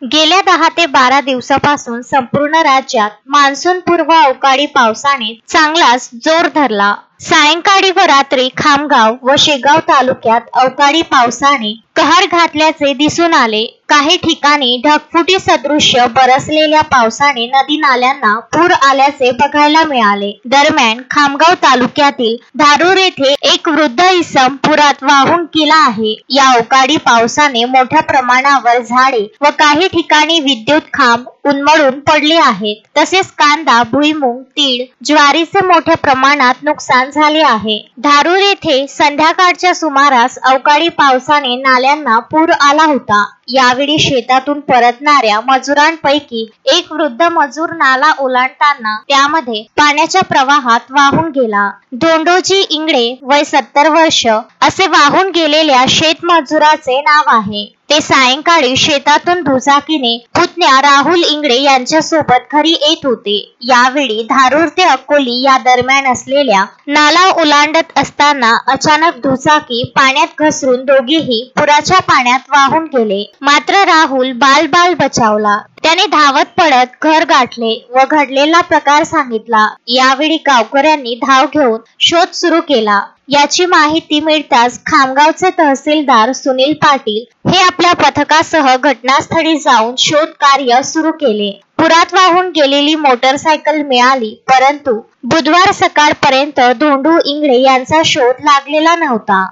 गेल्या 10 ते 12 दिवसापासून संपूर्ण राज्यात मान्सूनपूर्व अवकाळी पावसाने चांगलाच जोर धरला। सायंकाळी व रात्री खामगाव व शेगाव तालुक्यात अवकाळी पावसाने कहर घातल्याचे दिसून आले। काही ठिकाणी ढगफुटी सदृश्य बरसलेल्या पावसाने नदी नाल्यांना पूर आल्याचे बघायला मिळाले। दरम्यान खामगाव तालुक्यातील धारूर येथे एक वृद्ध इसम पुरात वाहून गेला आहे। या अवकाळी पावसाने मोठ्या प्रमाणावर झाडे व काही ठिकाणी विद्युत खांब उन्मळून पडले आहेत। तसेच कांदा, भुईमूग, तीळ, ज्वारीचे मोठ्या प्रमाणात नुकसान झाले आहे। धारूर येथे संध्याकाळच्या सुमारास अवकाळी पावसाने नाल्यांना पूर आला होता। यावेळी शेतातून परतणाऱ्या मजुरांपैकी एक वृद्ध मजूर नाला ओलांडताना त्यामध्ये पाण्याच्या प्रवाहात वाहून गेला। धोंडोजी इंगळे वय 70 वर्ष असे वाहून गेलेल्या शेतमजुराचे नाव आहे। ते सायंकाळी शेतातून दुचाकीने पुतण्या राहुल इंगळे यांच्या सोबत घरी येत होते। यावेळी धारूर ते अकोली या दरम्यान असलेल्या नाला ओलांडत असताना अचानक दुचाकी पाण्यात घसरून दोघेही पुराच्या पाण्यात वाहून गेले। मात्र राहुल बाल बचावला। त्याने धावत पडत घर गाठले व घडलेला प्रकार सांगितला। यावेळी गावकऱ्यांनी धाव घेऊन शोध सुरू केला। याची माहिती मिळताच खामगावचे तहसीलदार सुनील पाटील हे आपल्या पथकासह घटनास्थळी जाऊन शोध कार्य सुरू केले। पुरात वाहून गेलेली मोटरसायकल मिळाली, परंतु बुधवार सकाळपर्यंत धोंडू इंगळे यांचा शोध लागलेला नव्हता।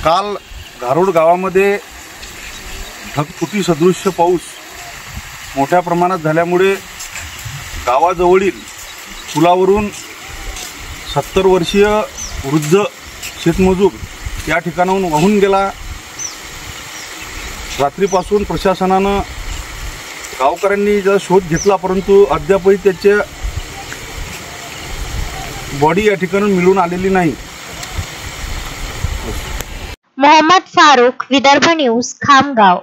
काल धारूर गावामध्ये ढगफुटी सदृश्य पाऊस मोठ्या प्रमाणात झाल्यामुळे गावाजवळील पुलावरून 70 वर्षीय वृद्ध शेतमजूर या ठिकाणाहून वाहून गेला। रात्रीपासून प्रशासनानं गावकऱ्यांनी जर शोध घेतला, परंतु अद्यापही त्याची बॉडी या ठिकाणी मिळून आलेली नाही। मोहम्मद फारूक, विदर्भ न्यूज, खामगाव।